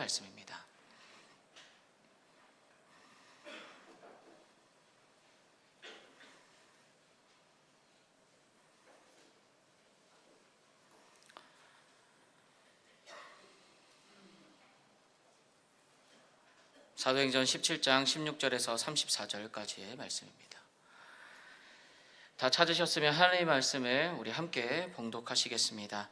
말씀입니다. 사도행전 17장 16절에서 34절까지의 말씀입니다. 다 찾으셨으면 하나님의 말씀을 우리 함께 봉독하시겠습니다.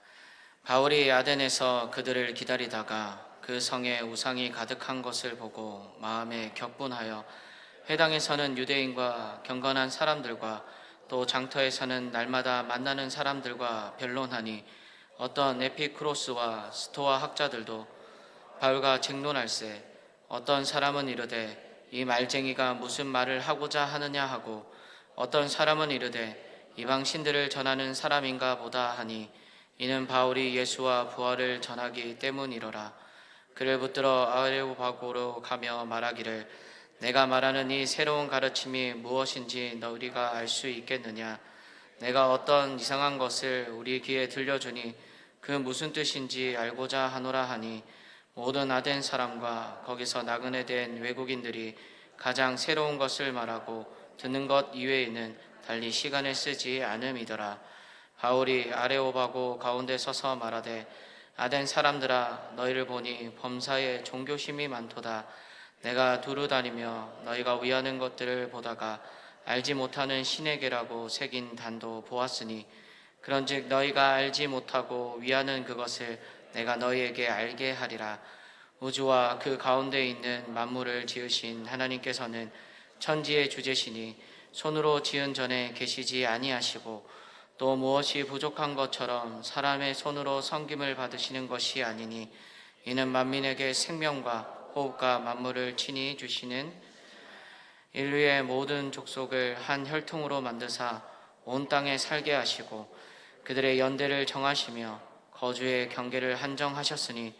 바울이 아덴에서 그들을 기다리다가 그 성에 우상이 가득한 것을 보고 마음에 격분하여 회당에서는 유대인과 경건한 사람들과 또 장터에서는 날마다 만나는 사람들과 변론하니 어떤 에피크로스와 스토아 학자들도 바울과 쟁론할세 어떤 사람은 이르되 이 말쟁이가 무슨 말을 하고자 하느냐 하고 어떤 사람은 이르되 이방 신들을 전하는 사람인가 보다 하니 이는 바울이 예수와 부활을 전하기 때문이로라. 그를 붙들어 아레오바고로 가며 말하기를 내가 말하는 이 새로운 가르침이 무엇인지 너희가 알 수 있겠느냐. 내가 어떤 이상한 것을 우리 귀에 들려주니 그 무슨 뜻인지 알고자 하노라 하니 모든 아덴 사람과 거기서 나그네 된 외국인들이 가장 새로운 것을 말하고 듣는 것 이외에는 달리 시간을 쓰지 않음이더라. 바울이 아레오바고 가운데 서서 말하되 아덴 사람들아 너희를 보니 범사에 종교심이 많도다. 내가 두루 다니며 너희가 위하는 것들을 보다가 알지 못하는 신에게라고 새긴 단도 보았으니 그런즉 너희가 알지 못하고 위하는 그것을 내가 너희에게 알게 하리라. 우주와 그 가운데 있는 만물을 지으신 하나님께서는 천지의 주제시니 손으로 지은 전에 계시지 아니하시고 또 무엇이 부족한 것처럼 사람의 손으로 섬김을 받으시는 것이 아니니 이는 만민에게 생명과 호흡과 만물을 친히 주시는 인류의 모든 족속을 한 혈통으로 만드사 온 땅에 살게 하시고 그들의 연대를 정하시며 거주의 경계를 한정하셨으니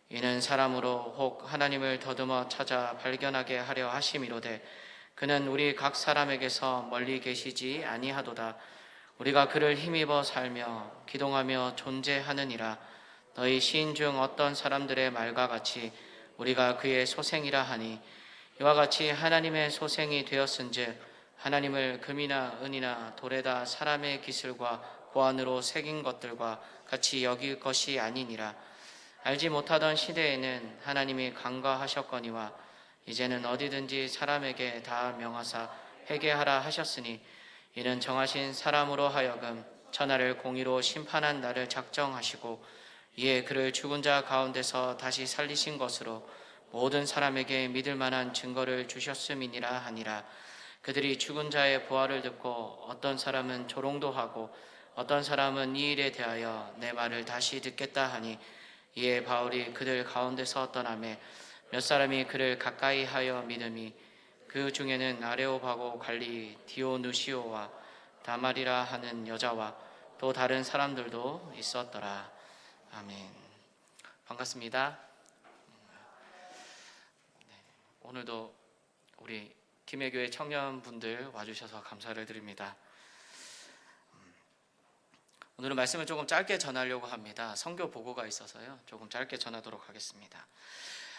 이는 사람으로 혹 하나님을 더듬어 찾아 발견하게 하려 하심이로되 그는 우리 각 사람에게서 멀리 계시지 아니하도다. 우리가 그를 힘입어 살며 기동하며 존재하느니라. 너희 시인 중 어떤 사람들의 말과 같이 우리가 그의 소생이라 하니 이와 같이 하나님의 소생이 되었은즉 하나님을 금이나 은이나 돌에다 사람의 기술과 고안으로 새긴 것들과 같이 여길 것이 아니니라. 알지 못하던 시대에는 하나님이 간과하셨거니와 이제는 어디든지 사람에게 다 명하사 회개하라 하셨으니 이는 정하신 사람으로 하여금 천하를 공의로 심판한 날을 작정하시고 이에 그를 죽은 자 가운데서 다시 살리신 것으로 모든 사람에게 믿을 만한 증거를 주셨음이니라 하니라. 그들이 죽은 자의 부활을 듣고 어떤 사람은 조롱도 하고 어떤 사람은 이 일에 대하여 내 말을 다시 듣겠다 하니 이에 바울이 그들 가운데서 떠나매 몇 사람이 그를 가까이 하여 믿음이 그 중에는 아레오바고 관리 디오누시오와 다말이라 하는 여자와 또 다른 사람들도 있었더라. 아멘. 반갑습니다. 오늘도 우리 김해교회 청년분들 와주셔서 감사를 드립니다. 오늘은 말씀을 조금 짧게 전하려고 합니다. 선교 보고가 있어서요. 조금 짧게 전하도록 하겠습니다.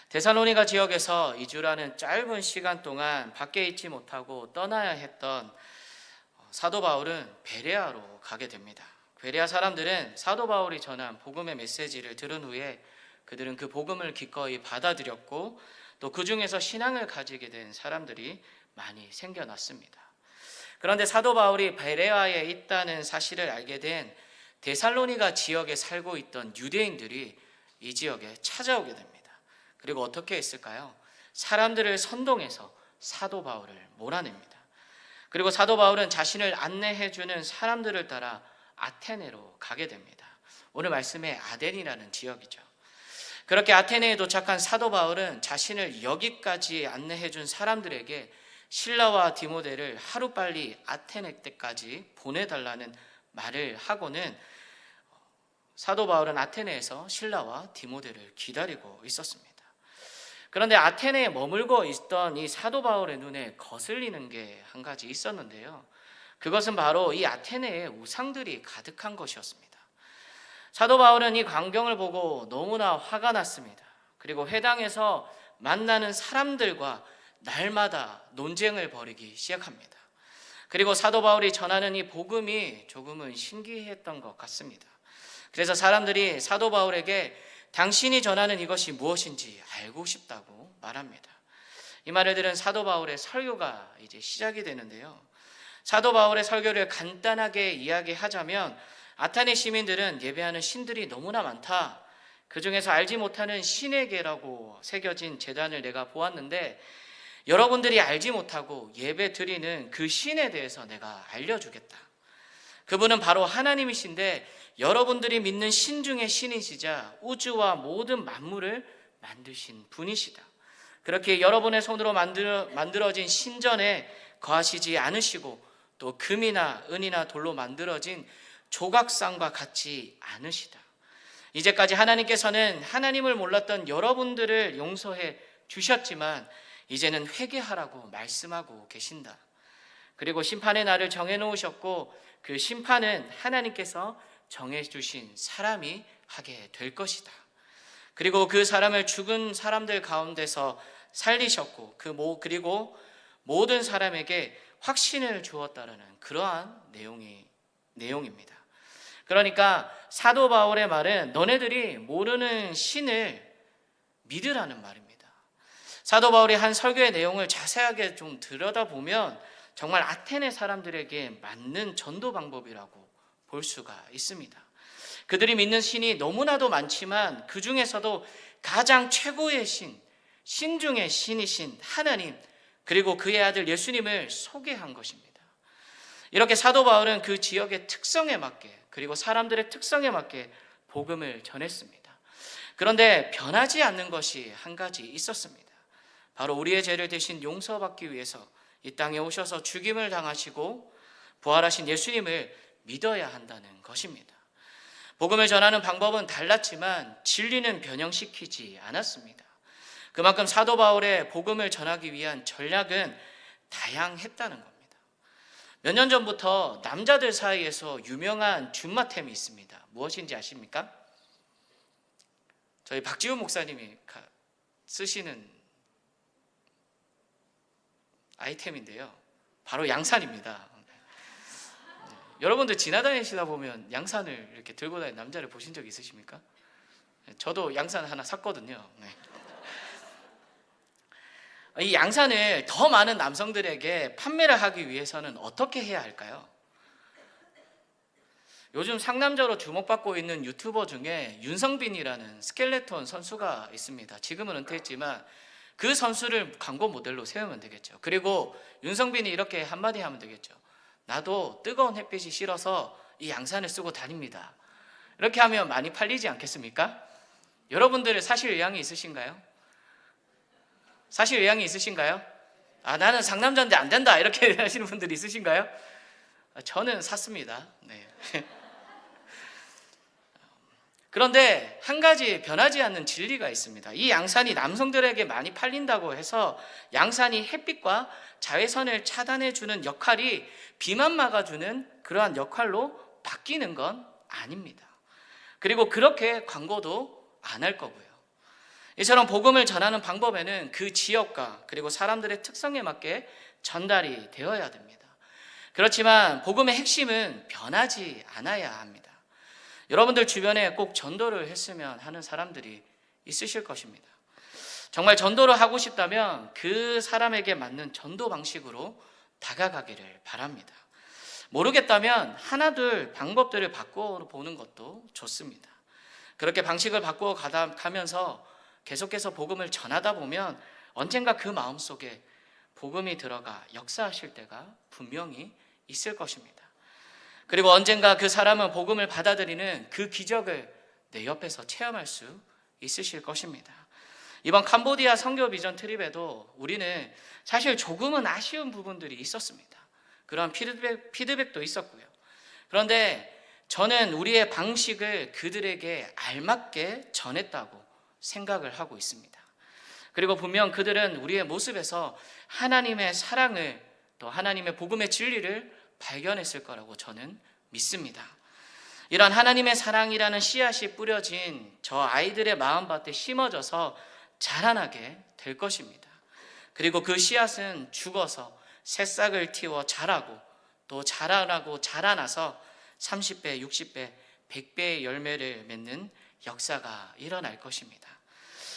데살로니가 지역에서 2주라는 짧은 시간 동안 밖에 있지 못하고 떠나야 했던 사도 바울은 베레아로 가게 됩니다. 베레아 사람들은 사도 바울이 전한 복음의 메시지를 들은 후에 그들은 그 복음을 기꺼이 받아들였고 또 그 중에서 신앙을 가지게 된 사람들이 많이 생겨났습니다. 그런데 사도 바울이 베레아에 있다는 사실을 알게 된 데살로니가 지역에 살고 있던 유대인들이 이 지역에 찾아오게 됩니다. 그리고 어떻게 했을까요? 사람들을 선동해서 사도 바울을 몰아냅니다. 그리고 사도 바울은 자신을 안내해주는 사람들을 따라 아테네로 가게 됩니다. 오늘 말씀의 아덴이라는 지역이죠. 그렇게 아테네에 도착한 사도 바울은 자신을 여기까지 안내해준 사람들에게 실라와 디모데를 하루빨리 아테네 때까지 보내달라는 말을 하고는 사도 바울은 아테네에서 실라와 디모데를 기다리고 있었습니다. 그런데 아테네에 머물고 있던 이 사도 바울의 눈에 거슬리는 게 한 가지 있었는데요. 그것은 바로 이 아테네에 우상들이 가득한 것이었습니다. 사도 바울은 이 광경을 보고 너무나 화가 났습니다. 그리고 회당에서 만나는 사람들과 날마다 논쟁을 벌이기 시작합니다. 그리고 사도 바울이 전하는 이 복음이 조금은 신기했던 것 같습니다. 그래서 사람들이 사도 바울에게 당신이 전하는 이것이 무엇인지 알고 싶다고 말합니다. 이 말을 들은 사도 바울의 설교가 이제 시작이 되는데요. 사도 바울의 설교를 간단하게 이야기하자면 아테네 시민들은 예배하는 신들이 너무나 많다. 그 중에서 알지 못하는 신에게라고 새겨진 제단을 내가 보았는데 여러분들이 알지 못하고 예배 드리는 그 신에 대해서 내가 알려주겠다. 그분은 바로 하나님이신데 여러분들이 믿는 신 중에 신이시자 우주와 모든 만물을 만드신 분이시다. 그렇게 여러분의 손으로 만들어진 신전에 거하시지 않으시고 또 금이나 은이나 돌로 만들어진 조각상과 같지 않으시다. 이제까지 하나님께서는 하나님을 몰랐던 여러분들을 용서해 주셨지만 이제는 회개하라고 말씀하고 계신다. 그리고 심판의 날을 정해놓으셨고 그 심판은 하나님께서 정해주신 사람이 하게 될 것이다. 그리고 그 사람을 죽은 사람들 가운데서 살리셨고 그리고 모든 사람에게 확신을 주었다라는 그러한 내용입니다. 그러니까 사도 바울의 말은 너네들이 모르는 신을 믿으라는 말입니다. 사도 바울이 한 설교의 내용을 자세하게 좀 들여다보면 정말 아테네 사람들에게 맞는 전도 방법이라고 볼 수가 있습니다. 그들이 믿는 신이 너무나도 많지만 그 중에서도 가장 최고의 신 중의 신이신 하나님, 그리고 그의 아들 예수님을 소개한 것입니다. 이렇게 사도 바울은 그 지역의 특성에 맞게 그리고 사람들의 특성에 맞게 복음을 전했습니다. 그런데 변하지 않는 것이 한 가지 있었습니다. 바로 우리의 죄를 대신 용서받기 위해서 이 땅에 오셔서 죽임을 당하시고 부활하신 예수님을 믿어야 한다는 것입니다. 복음을 전하는 방법은 달랐지만 진리는 변형시키지 않았습니다. 그만큼 사도 바울의 복음을 전하기 위한 전략은 다양했다는 겁니다. 몇 년 전부터 남자들 사이에서 유명한 준마템이 있습니다. 무엇인지 아십니까? 저희 박지훈 목사님이 쓰시는 아이템인데요. 바로 양산입니다. 여러분들 지나다니시다 보면 양산을 이렇게 들고 다니는 남자를 보신 적 있으십니까? 저도 양산 하나 샀거든요. 이 양산을 더 많은 남성들에게 판매를 하기 위해서는 어떻게 해야 할까요? 요즘 상남자로 주목받고 있는 유튜버 중에 윤성빈이라는 스켈레톤 선수가 있습니다. 지금은 은퇴했지만 그 선수를 광고 모델로 세우면 되겠죠. 그리고 윤성빈이 이렇게 한마디 하면 되겠죠. 나도 뜨거운 햇빛이 싫어서 이 양산을 쓰고 다닙니다. 이렇게 하면 많이 팔리지 않겠습니까? 여러분들은 사실 의향이 있으신가요? 사실 의향이 있으신가요? 나는 상남자인데 안 된다 이렇게 하시는 분들이 있으신가요? 저는 샀습니다. 네. 그런데 한 가지 변하지 않는 진리가 있습니다. 이 양산이 남성들에게 많이 팔린다고 해서 양산이 햇빛과 자외선을 차단해주는 역할이 비만 막아주는 그러한 역할로 바뀌는 건 아닙니다. 그리고 그렇게 광고도 안 할 거고요. 이처럼 복음을 전하는 방법에는 그 지역과 그리고 사람들의 특성에 맞게 전달이 되어야 됩니다. 그렇지만 복음의 핵심은 변하지 않아야 합니다. 여러분들 주변에 꼭 전도를 했으면 하는 사람들이 있으실 것입니다. 정말 전도를 하고 싶다면 그 사람에게 맞는 전도 방식으로 다가가기를 바랍니다. 모르겠다면 하나둘 방법들을 바꿔 보는 것도 좋습니다. 그렇게 방식을 바꾸어 가면서 계속해서 복음을 전하다 보면 언젠가 그 마음속에 복음이 들어가 역사하실 때가 분명히 있을 것입니다. 그리고 언젠가 그 사람은 복음을 받아들이는 그 기적을 내 옆에서 체험할 수 있으실 것입니다. 이번 캄보디아 선교 비전 트립에도 우리는 사실 조금은 아쉬운 부분들이 있었습니다. 그런 피드백도 있었고요. 그런데 저는 우리의 방식을 그들에게 알맞게 전했다고 생각을 하고 있습니다. 그리고 분명 그들은 우리의 모습에서 하나님의 사랑을 또 하나님의 복음의 진리를 발견했을 거라고 저는 믿습니다. 이런 하나님의 사랑이라는 씨앗이 뿌려진 저 아이들의 마음밭에 심어져서 자라나게 될 것입니다. 그리고 그 씨앗은 죽어서 새싹을 틔워 자라고 또 자라나고 자라나서 30배, 60배, 100배의 열매를 맺는 역사가 일어날 것입니다.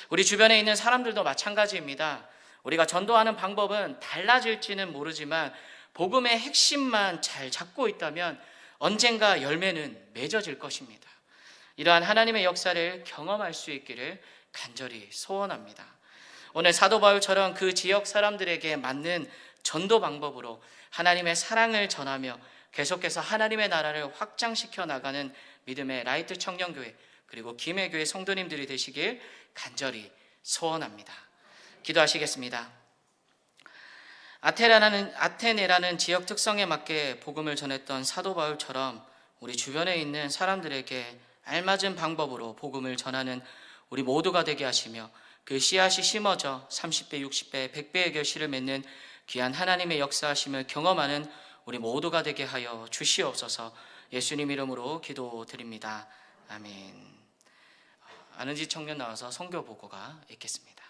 우리 주변에 있는 사람들도 마찬가지입니다. 우리가 전도하는 방법은 달라질지는 모르지만 복음의 핵심만 잘 잡고 있다면 언젠가 열매는 맺어질 것입니다. 이러한 하나님의 역사를 경험할 수 있기를 간절히 소원합니다. 오늘 사도 바울처럼 그 지역 사람들에게 맞는 전도 방법으로 하나님의 사랑을 전하며 계속해서 하나님의 나라를 확장시켜 나가는 믿음의 라이트 청년교회 그리고 김해교회 성도님들이 되시길 간절히 소원합니다. 기도하시겠습니다. 아테네라는 지역 특성에 맞게 복음을 전했던 사도 바울처럼 우리 주변에 있는 사람들에게 알맞은 방법으로 복음을 전하는 우리 모두가 되게 하시며 그 씨앗이 심어져 30배, 60배, 100배의 결실을 맺는 귀한 하나님의 역사하심을 경험하는 우리 모두가 되게 하여 주시옵소서. 예수님 이름으로 기도드립니다. 아멘. 아는지 청년 나와서 선교 보고가 있겠습니다.